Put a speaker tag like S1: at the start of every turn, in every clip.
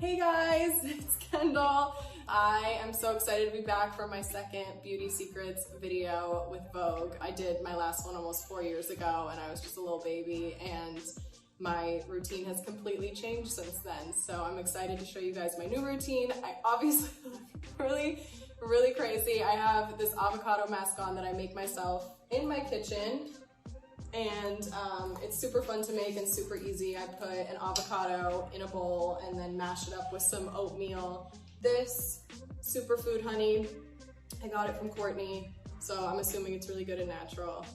S1: Hey guys, it's Kendall. I am so excited to be back for my second Beauty Secrets video with Vogue. I did my last one almost 4 years ago and I was just a little baby, and my routine has completely changed since then. So I'm excited to show you guys my new routine. I obviously look really crazy. I have this avocado mask on that I make myself in my kitchen. And it's super fun to make and super easy. I put an avocado in a bowl and then mash it up with some oatmeal. This superfood honey, I got it from Courtney, so I'm assuming it's really good and natural.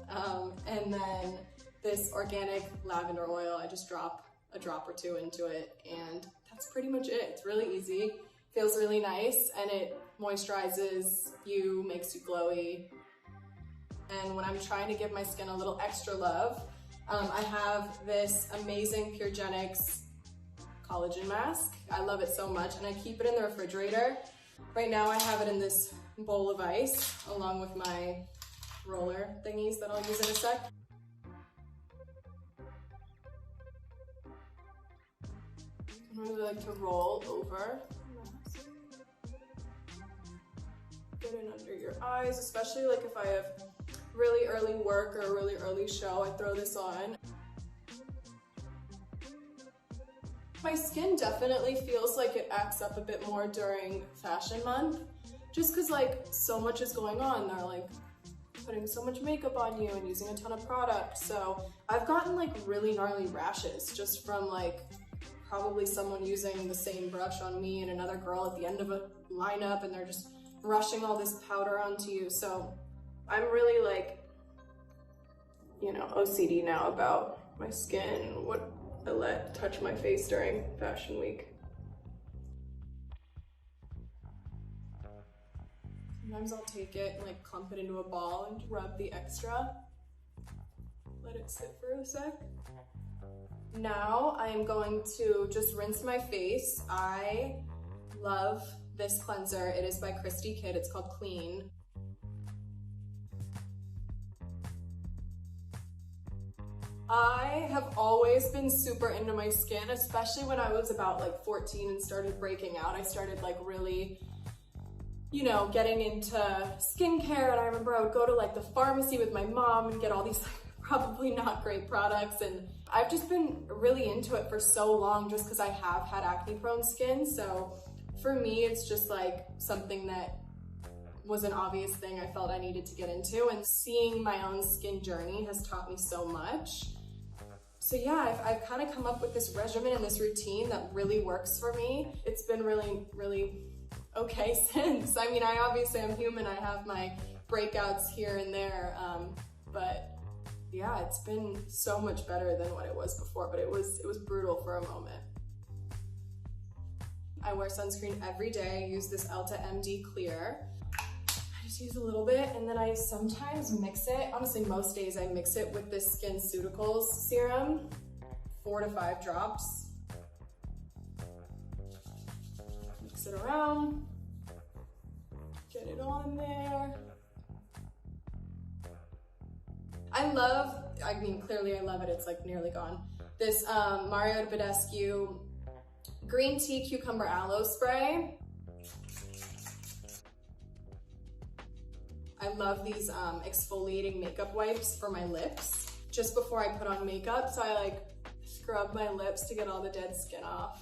S1: And then this organic lavender oil, I just drop a drop or two into it, and that's pretty much it. It's really easy, feels really nice, and it moisturizes you, makes you glowy. And when I'm trying to give my skin a little extra love, I have this amazing Puregenics collagen mask. I love it so much, and I keep it in the refrigerator. Right now I have it in this bowl of ice, along with my roller thingies that I'll use in a sec. I really like to roll over the mask. Get it under your eyes, especially like if I have really early work or a really early show, I throw this on. My skin definitely feels like it acts up a bit more during fashion month, just because like so much is going on. They're like putting so much makeup on you and using a ton of product. So I've gotten like really gnarly rashes just from like probably someone using the same brush on me and another girl at the end of a lineup, and they're just rushing all this powder onto you. So I'm really like, you know, OCD now about my skin, what I let touch my face during fashion week. Sometimes I'll take it and like clump it into a ball and rub the extra. Let it sit for a sec. Now I am going to just rinse my face. I love this cleanser. It is by Christy Kidd. It's called Clean. I have always been super into my skin, especially when I was about like 14 and started breaking out. I started like really, you know, getting into skincare, and I remember I would go to like the pharmacy with my mom and get all these like, probably not great products, and I've just been really into it for so long just because I have had acne prone skin. So for me, it's just like something that was an obvious thing I felt I needed to get into, and seeing my own skin journey has taught me so much. So yeah, I've kind of come up with this regimen and this routine that really works for me. It's been really okay since. I mean, I obviously am human. I have my breakouts here and there, but yeah, it's been so much better than what it was before, but it was brutal for a moment. I wear sunscreen every day. I use this Elta MD Clear. I just use a little bit, and then I sometimes mix it. Honestly, most days I mix it with this SkinCeuticals serum, 4 to 5 drops. Mix it around, get it on there. I mean, clearly I love it. It's like nearly gone. This Mario Badescu Green Tea Cucumber Aloe Spray. I love these exfoliating makeup wipes for my lips just before I put on makeup. So I like scrub my lips to get all the dead skin off.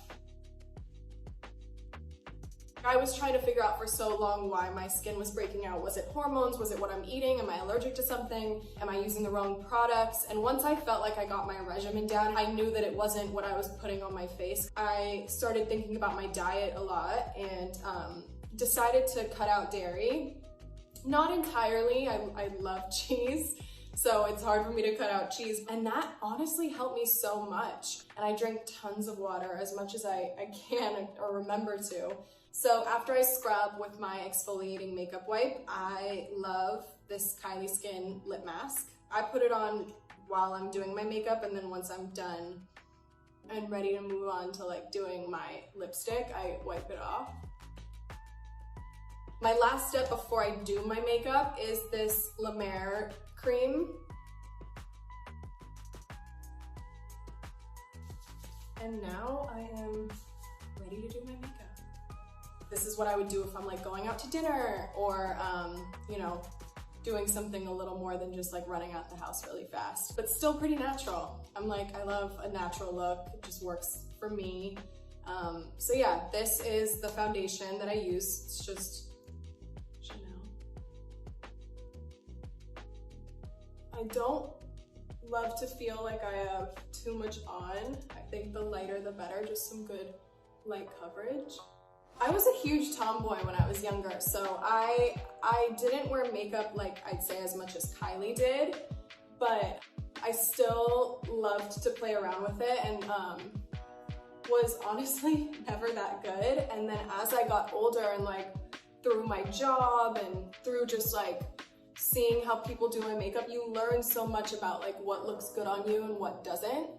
S1: I was trying to figure out for so long why my skin was breaking out. Was it hormones? Was it what I'm eating? Am I allergic to something? Am I using the wrong products? And once I felt like I got my regimen down, I knew that it wasn't what I was putting on my face. I started thinking about my diet a lot and decided to cut out dairy. Not entirely. I love cheese, so it's hard for me to cut out cheese. And that honestly helped me so much. And I drink tons of water, as much as I can or remember to. So after I scrub with my exfoliating makeup wipe, I love this Kylie Skin lip mask. I put it on while I'm doing my makeup, and then once I'm done and ready to move on to like doing my lipstick, I wipe it off. My last step before I do my makeup is this La Mer cream. And now I am ready to do my makeup. This is what I would do if I'm like going out to dinner or, you know, doing something a little more than just like running out the house really fast, but still pretty natural. I'm like, I love a natural look. It just works for me. So yeah, this is the foundation that I use. It's just Chanel. I don't love to feel like I have too much on. I think the lighter the better, just some good light coverage. I was a huge tomboy when I was younger, so I didn't wear makeup like I'd say as much as Kylie did, but I still loved to play around with it and was honestly never that good. And then as I got older and like through my job and through just like seeing how people do my makeup, you learn so much about like what looks good on you and what doesn't.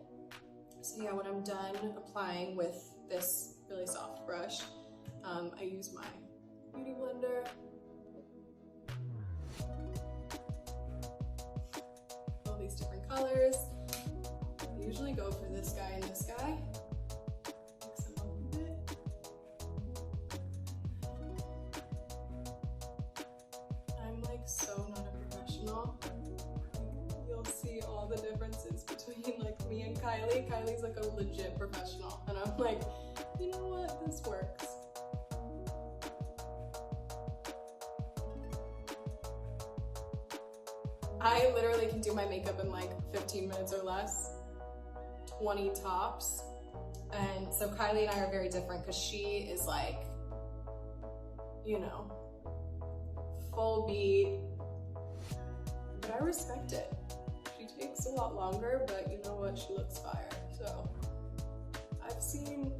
S1: So yeah, when I'm done applying with this really soft brush, I use my beauty blender. All these different colors. I usually go for this guy and this guy. Mix them up a bit. I'm like so not a professional. You'll see all the differences between like me and Kylie. Kylie's like a legit professional, and I'm like, you know what, this works. I literally can do my makeup in like 15 minutes or less, 20 tops. And so Kylie and I are very different because she is like, you know, full beat, but I respect it. She takes a lot longer, but you know what, she looks fire. So I've seen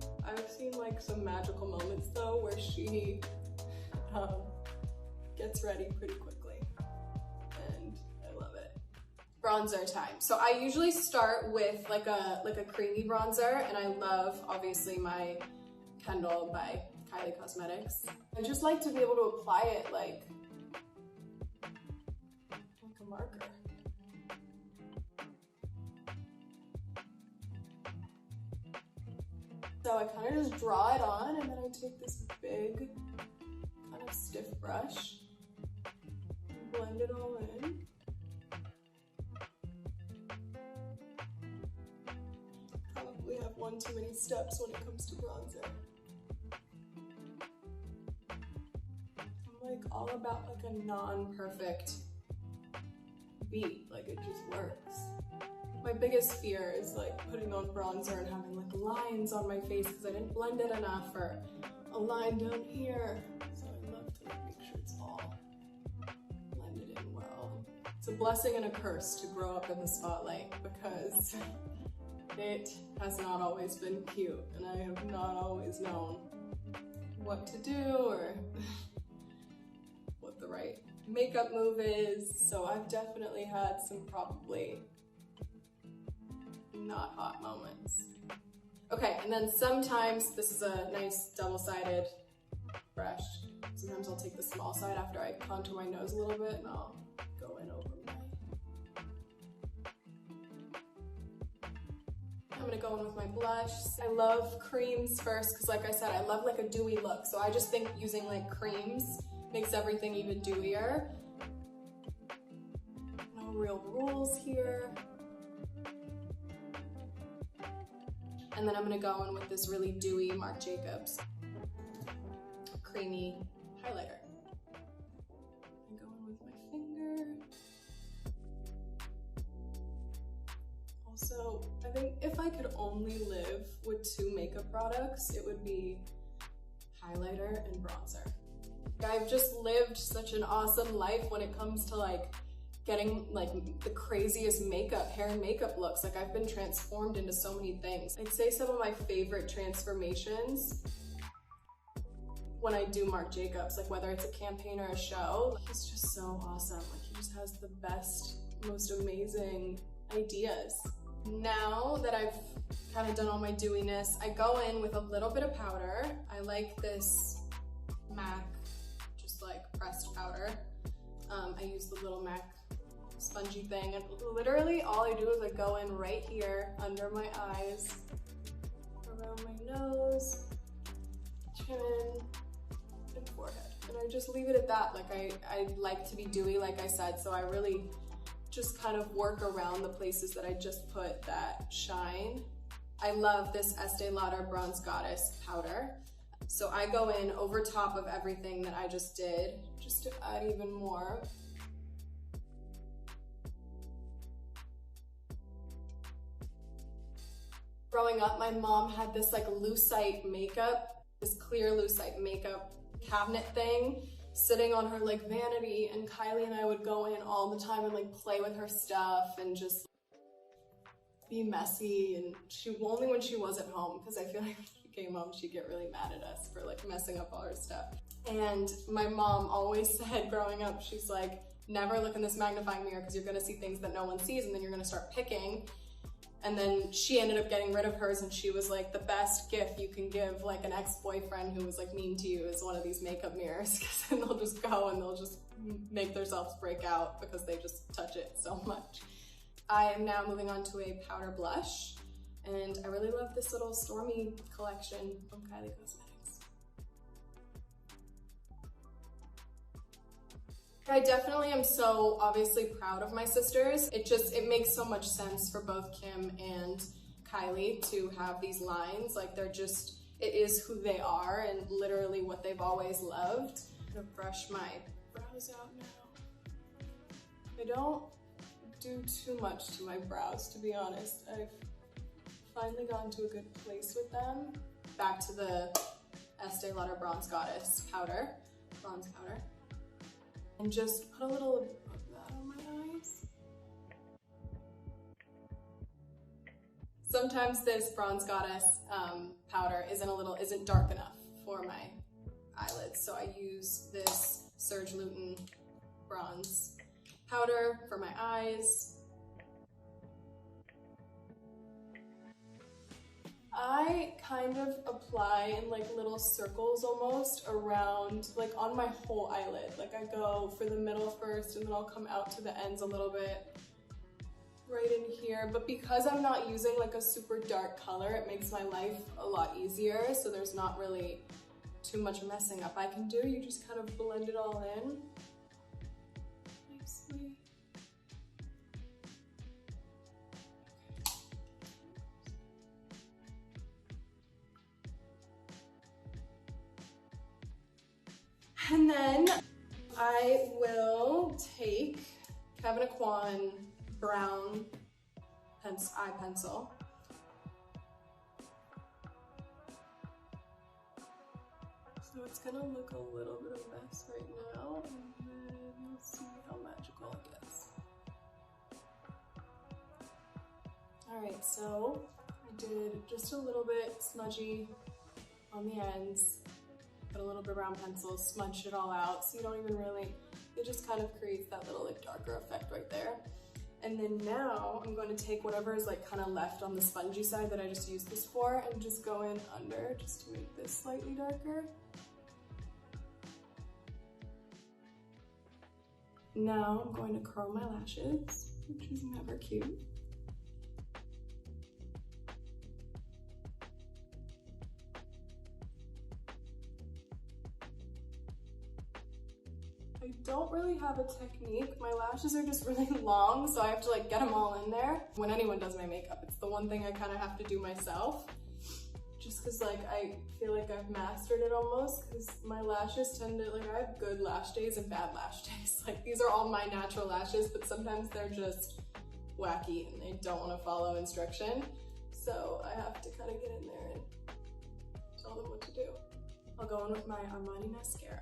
S1: like some magical moments though where she gets ready pretty quickly. Bronzer time. So I usually start with like a creamy bronzer, and I love obviously my Kendall by Kylie Cosmetics. I just like to be able to apply it like a marker. So I kind of just draw it on, and then I take this big kind of stiff brush and blend it all in. Have one too many steps when it comes to bronzer. I'm like all about like a non-perfect beat, like it just works. My biggest fear is like putting on bronzer and having like lines on my face because I didn't blend it enough, or a line down here. So I love to like, make sure it's all blended in well. It's a blessing and a curse to grow up in the spotlight because it has not always been cute, and I have not always known what to do or what the right makeup move is. So I've definitely had some probably not hot moments. Okay, and then sometimes this is a nice double-sided brush. Sometimes I'll take the small side after I contour my nose a little bit and I'll go in over my. I'm gonna go in with my blush. I love creams first because like I said, I love like a dewy look. So I just think using like creams makes everything even dewier. No real rules here. And then I'm gonna go in with this really dewy Marc Jacobs creamy highlighter. I'm going with my finger. Also, I think if I could only live with 2 makeup products, it would be highlighter and bronzer. I've just lived such an awesome life when it comes to like getting like the craziest makeup, hair and makeup looks. Like I've been transformed into so many things. I'd say some of my favorite transformations when I do Marc Jacobs, like whether it's a campaign or a show, he's just so awesome. Like he just has the best, most amazing ideas. Now that I've kind of done all my dewiness, I go in with a little bit of powder. I like this MAC, just like pressed powder. I use the little MAC spongy thing, and literally all I do is I go in right here under my eyes, around my nose, chin, and forehead. And I just leave it at that. Like I like to be dewy, like I said, so I really just kind of work around the places that I just put that shine. I love this Estee Lauder Bronze Goddess powder. So I go in over top of everything that I just did, just to add even more. Growing up, my mom had this like lucite makeup, this clear lucite makeup cabinet thing sitting on her like vanity, and Kylie and I would go in all the time and like play with her stuff and just be messy. And only when she wasn't home, because I feel like when she came home she'd get really mad at us for like messing up all her stuff. And my mom always said growing up, she's like, never look in this magnifying mirror because you're gonna see things that no one sees and then you're gonna start picking. And then she ended up getting rid of hers, and she was like, the best gift you can give like an ex-boyfriend who was like mean to you is one of these makeup mirrors, because then they'll just go and they'll just make themselves break out because they just touch it so much. I am now moving on to a powder blush, and I really love this little Stormy collection from Kylie Cosmetics. I definitely am so obviously proud of my sisters. It makes so much sense for both Kim and Kylie to have these lines. Like it is who they are and literally what they've always loved. I'm gonna brush my brows out now. I don't do too much to my brows, to be honest. I've finally gotten to a good place with them. Back to the Estee Lauder Bronze Goddess powder, bronze powder. And just put a little of that on my eyes. Sometimes this Bronze Goddess powder isn't dark enough for my eyelids, so I use this Serge Lutens bronze powder for my eyes. I kind of apply in like little circles almost around, like on my whole eyelid. Like I go for the middle first and then I'll come out to the ends a little bit right in here. But because I'm not using like a super dark color, it makes my life a lot easier. So there's not really too much messing up I can do. You just kind of blend it all in nicely. And then I will take Kevyn Aucoin brown eye pencil. So it's gonna look a little bit of a mess right now, and then you'll see how magical it gets. All right, so I did just a little bit smudgy on the ends. Put a little bit of brown pencil, smudged it all out, so you don't even really, it just kind of creates that little like darker effect right there. And then now I'm going to take whatever is like kind of left on the spongy side that I just used this for and just go in under just to make this slightly darker. Now I'm going to curl my lashes, which is never cute. I don't really have a technique. My lashes are just really long, so I have to like get them all in there. When anyone does my makeup, it's the one thing I kind of have to do myself. Just cause like I feel like I've mastered it almost, cause my lashes tend to, like I have good lash days and bad lash days. Like these are all my natural lashes, but sometimes they're just wacky and they don't want to follow instruction. So I have to kind of get in there and tell them what to do. I'll go in with my Armani mascara.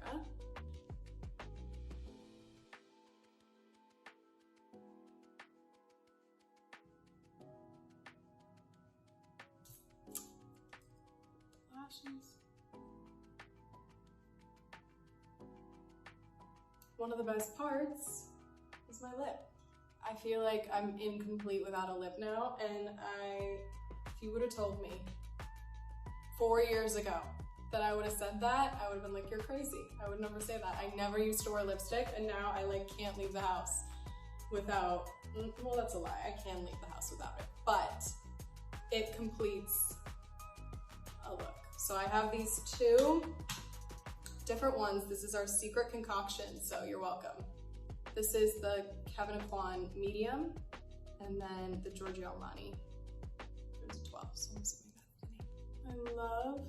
S1: One of the best parts is my lip. I feel like I'm incomplete without a lip now, and if you would have told me 4 years ago that I would have said that, I would have been like, you're crazy. I would never say that. I never used to wear lipstick, and now I like can't leave the house without, well, that's a lie. I can leave the house without it, but it completes a look. So I have these two different ones. This is our secret concoction, so you're welcome. This is the Kevin Aquan medium, and then the Giorgio Armani. There's a 12, so I'm assuming that's the name. I love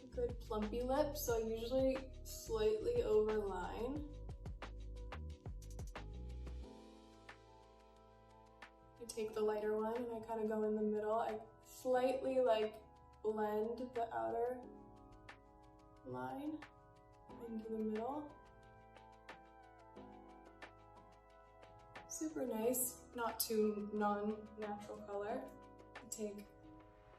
S1: a good plumpy lip, so I usually slightly overline. I take the lighter one and I kind of go in the middle. I slightly like blend the outer line into the middle. Super nice, not too non-natural color. I take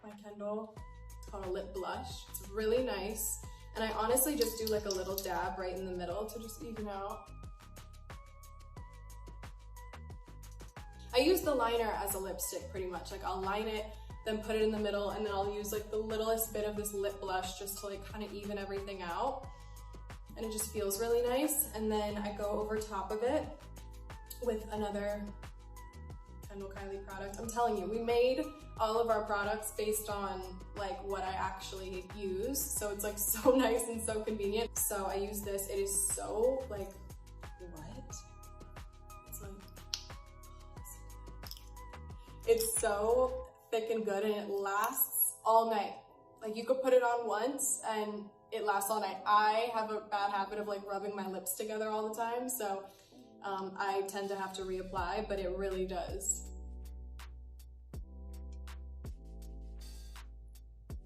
S1: my Kendall, it's called a lip blush. It's really nice. And I honestly just do like a little dab right in the middle to just even out. I use the liner as a lipstick pretty much. Like I'll line it, then put it in the middle, and then I'll use like the littlest bit of this lip blush just to like kind of even everything out. And it just feels really nice. And then I go over top of it with another Kendall Kylie product. I'm telling you, we made all of our products based on like what I actually use. So it's like so nice and so convenient. So I use this. It is so like, what? It's like, it's so thick and good, and it lasts all night. Like you could put it on once and it lasts all night. I have a bad habit of like rubbing my lips together all the time, so I tend to have to reapply, but it really does.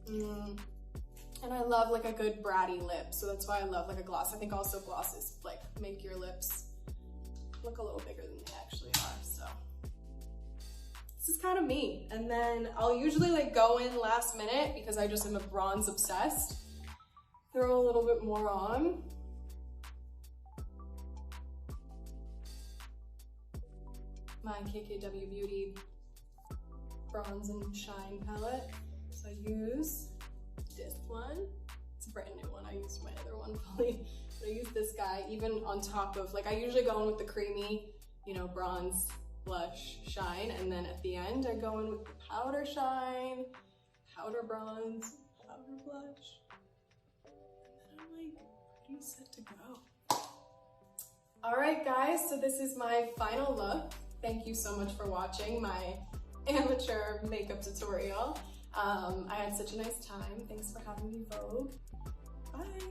S1: And I love like a good bratty lip, so that's why I love like a gloss. I think also glosses like make your lips look a little bigger than they actually are, so. This is kind of me. And then I'll usually like go in last minute because I just am a bronze obsessed. Throw a little bit more on. My KKW Beauty Bronze and Shine palette. So I use this one. It's a brand new one. I used my other one fully. But I use this guy even on top of, like I usually go in with the creamy, you know, bronze, blush, shine, and then at the end I go in with the powder shine, powder bronze, powder blush, and then I'm like pretty set to go. All right guys, so this is my final look. Thank you so much for watching my amateur makeup tutorial. I had such a nice time. Thanks for having me, Vogue. Bye.